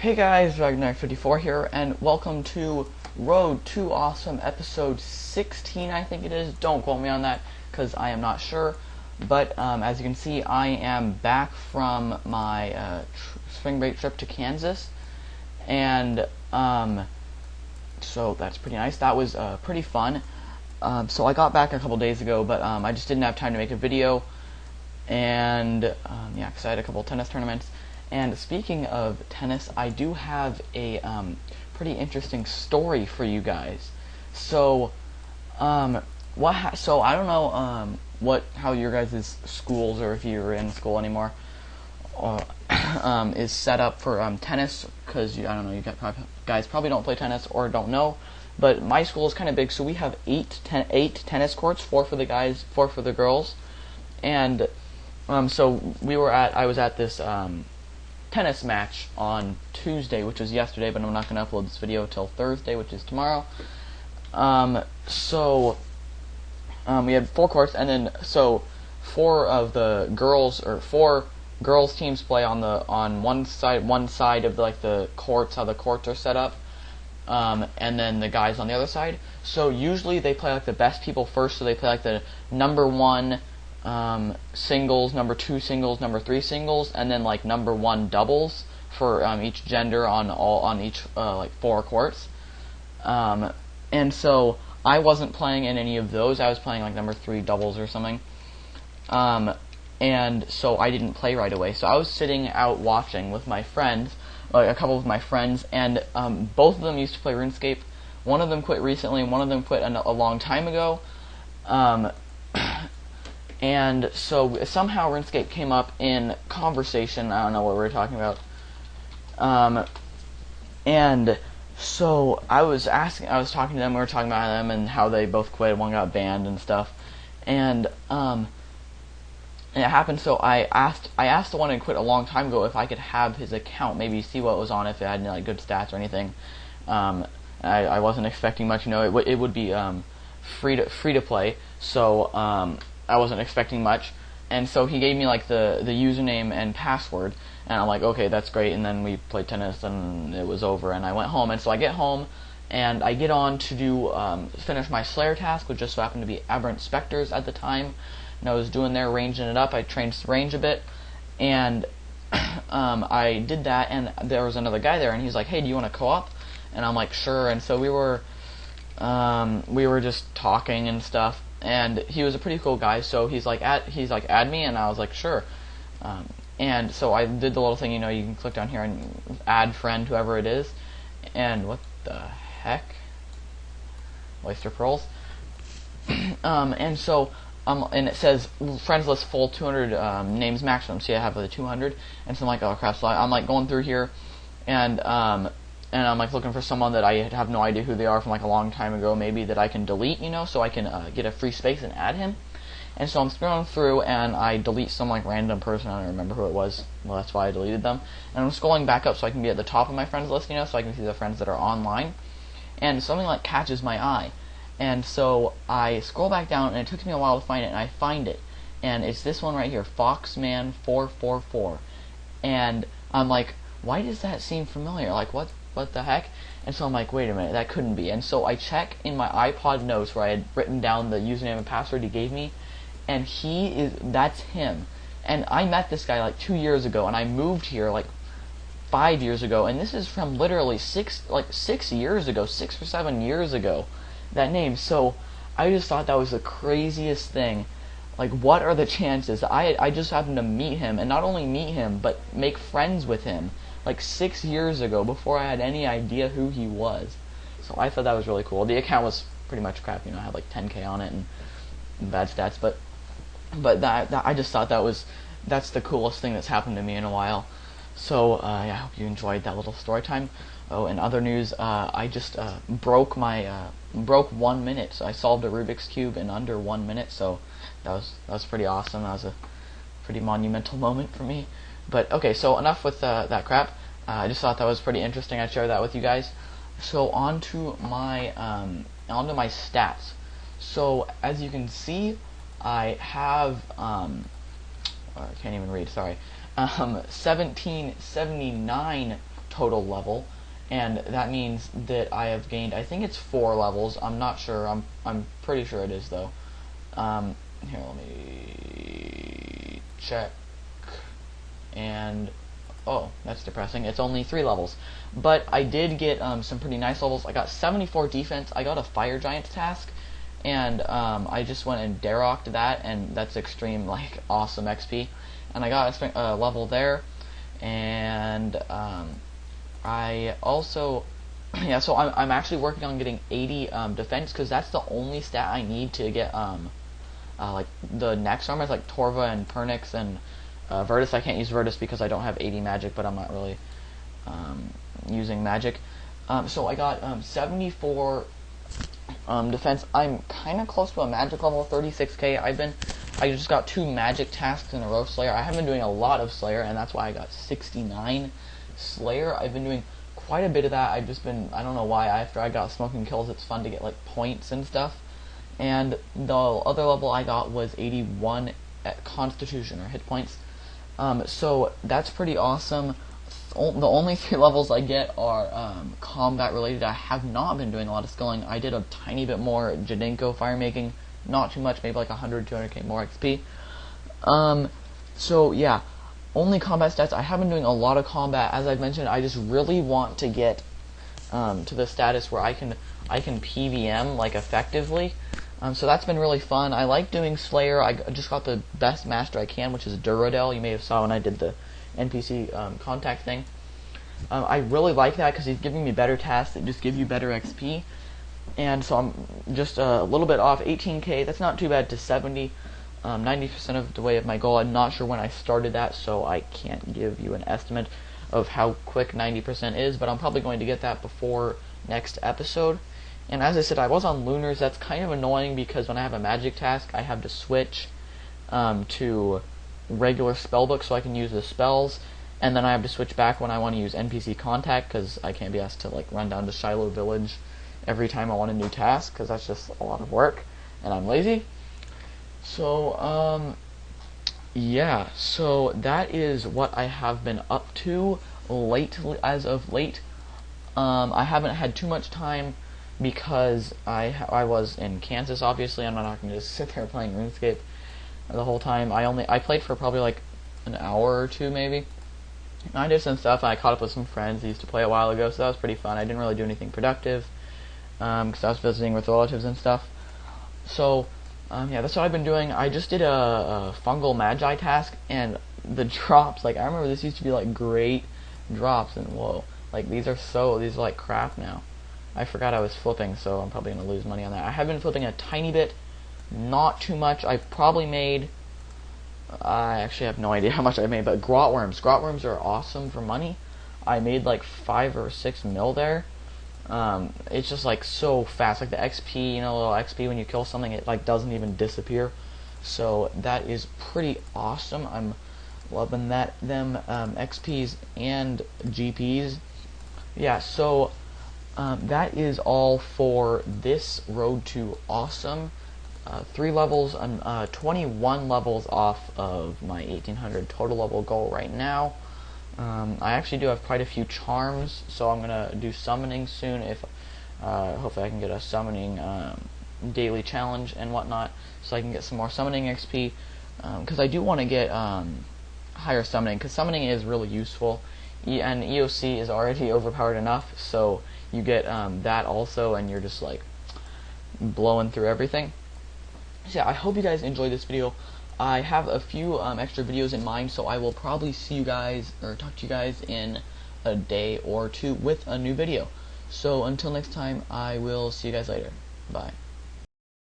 Hey guys, Ragnar54 here, and welcome to Road to Awesome episode 16, I think it is. Don't quote me on that, because I am not sure. But as you can see, I am back from my spring break trip to Kansas, and so that's pretty nice. That was pretty fun. So I got back a couple days ago, but I just didn't have time to make a video, and yeah, because I had a couple tennis tournaments. And speaking of tennis, I do have a pretty interesting story for you guys. So, so I don't know how your guys' schools, or if you're in school anymore, is set up for tennis, because I don't know, you guys probably don't play tennis or don't know. But my school is kind of big, so we have eight tennis courts, 4 for the guys, 4 for the girls, and so I was at this tennis match on Tuesday, which was yesterday, but I'm not going to upload this video till Thursday, which is tomorrow. So we had 4 courts, and then so 4 girls teams play on one side of the courts, how the courts are set up, and then the guys on the other side. So usually they play like the best people first, so they play like the number 1 singles, number 2 singles, number 3 singles, and then like number 1 doubles for each gender on each 4 courts. And so I wasn't playing in any of those. I was playing like number 3 doubles or something. And so I didn't play right away. So I was sitting out watching with my friends, like a couple of my friends, and both of them used to play RuneScape. One of them quit recently, and one of them quit a long time ago. And so somehow RuneScape came up in conversation. I don't know what we were talking about. And so I was talking to them. We were talking about them and how they both quit. One got banned and stuff. And it happened. So I asked the one who quit a long time ago if I could have his account, maybe see what was on, if it had any like good stats or anything. I wasn't expecting much. You know, it would be free to play. So I wasn't expecting much, and so he gave me like the username and password, and I'm like, okay, that's great. And then we played tennis, and it was over, and I went home. And so I get home, and I get on to do finish my Slayer task, which just so happened to be Aberrant Spectres at the time, and I was doing there, ranging it up. I trained range a bit, and I did that, and there was another guy there, and he's like, hey, do you want to co-op? And I'm like, sure. And so we were just talking and stuff. And he was a pretty cool guy, so he's like add me, and I was like sure. And so I did the little thing, you know, you can click down here and add friend, whoever it is. And what the heck? Oyster pearls. And so and it says friends list full, 200 names maximum. See, I have the 200, and so I'm like, oh crap. So I'm like going through here, and I'm like looking for someone that I have no idea who they are from like a long time ago, maybe that I can delete, you know, so I can get a free space and add him. And so I'm scrolling through, and I delete some like random person. I don't remember who it was. Well, that's why I deleted them. And I'm scrolling back up so I can be at the top of my friends list, you know, so I can see the friends that are online. And something like catches my eye, and so I scroll back down, and it took me a while to find it, and I find it, and it's this one right here, Foxman444. And I'm like, why does that seem familiar? Like, what the heck? And so I'm like, wait a minute, that couldn't be. And so I check in my iPod notes where I had written down the username and password he gave me, and that's him. And I met this guy like 2 years ago, and I moved here like 5 years ago, and this is from literally 6 years ago, 6 or 7 years ago, that name. So I just thought that was the craziest thing. Like, what are the chances? I just happened to meet him, and not only meet him, but make friends with him, like 6 years ago, before I had any idea who he was. So I thought that was really cool. The account was pretty much crap, you know, I had like 10k on it and bad stats, but that I just thought that's the coolest thing that's happened to me in a while. So yeah, I hope you enjoyed that little story time. Oh, in other news, I just broke 1 minute. So I solved a Rubik's Cube in under 1 minute, so that was pretty awesome. That was a pretty monumental moment for me. But okay, so enough with that crap. I just thought that was pretty interesting. I'd share that with you guys. So on to my stats. So as you can see, I have I can't even read. Sorry. 1779 total level, and that means that I have gained, I think it's 4 levels. I'm not sure. I'm pretty sure it is though. Here, let me check. And oh, that's depressing. It's only 3 levels, but I did get some pretty nice levels. I got 74 defense. I got a fire giant task, and I just went and Darocked that, and that's extreme, like, awesome XP. And I got a level there, and I also, yeah. So I'm actually working on getting 80 defense, because that's the only stat I need to get like the next armors like Torva and Pernix and Virtus. I can't use Virtus because I don't have 80 magic, but I'm not really using magic. So I got 74 defense. I'm kind of close to a magic level, 36k. I just got 2 magic tasks in a row. Slayer. I have been doing a lot of Slayer, and that's why I got 69 Slayer. I've been doing quite a bit of that. I've just been, I don't know why, after I got smoking kills, it's fun to get like points and stuff. And the other level I got was 81 at Constitution, or hit points. So that's pretty awesome. The only 3 levels I get are combat related. I have not been doing a lot of skilling. I did a tiny bit more Jadinko fire making, not too much, maybe like 100, 200k more XP. So yeah, only combat stats. I have been doing a lot of combat. As I've mentioned, I just really want to get to the status where I can PVM like effectively. So that's been really fun. I like doing Slayer. I just got the best master I can, which is Duradel. You may have saw when I did the NPC contact thing. I really like that because he's giving me better tasks that just give you better XP. And so I'm just a little bit off 18k. That's not too bad to 70. 90% of the way of my goal. I'm not sure when I started that, so I can't give you an estimate of how quick 90% is, but I'm probably going to get that before next episode. And as I said, I was on Lunars. That's kind of annoying because when I have a magic task, I have to switch to regular spellbook so I can use the spells, and then I have to switch back when I want to use NPC contact because I can't be asked to like run down to Shiloh Village every time I want a new task because that's just a lot of work and I'm lazy. So yeah, so that is what I have been up to as of late. I haven't had too much time because I was in Kansas. Obviously, I'm not going to just sit there playing RuneScape the whole time. I played for probably like an hour or 2 maybe. And I did some stuff, and I caught up with some friends who used to play a while ago, so that was pretty fun. I didn't really do anything productive because I was visiting with relatives and stuff. So yeah, that's what I've been doing. I just did a fungal magi task, and the drops, like I remember this used to be like great drops, and whoa, like these are like crap now. I forgot I was flipping, so I'm probably going to lose money on that. I have been flipping a tiny bit, not too much. I've probably made, I actually have no idea how much I made, but grotworms are awesome for money. I made like 5 or 6 mil there. It's just like so fast, like the XP, little XP when you kill something, it like doesn't even disappear. So that is pretty awesome. I'm loving them XPs and GPs. Yeah, so that is all for this Road to Awesome. 3 levels, I'm 21 levels off of my 1800 total level goal right now. I actually do have quite a few charms, so I'm gonna do summoning soon. If hopefully I can get a summoning daily challenge and whatnot, so I can get some more summoning XP. Because I do want to get higher summoning, because summoning is really useful. And EOC is already overpowered enough, so you get that also, and you're just like blowing through everything. So yeah, I hope you guys enjoyed this video. I have a few extra videos in mind, so I will probably see you guys, or talk to you guys in a day or 2 with a new video. So until next time, I will see you guys later. Bye.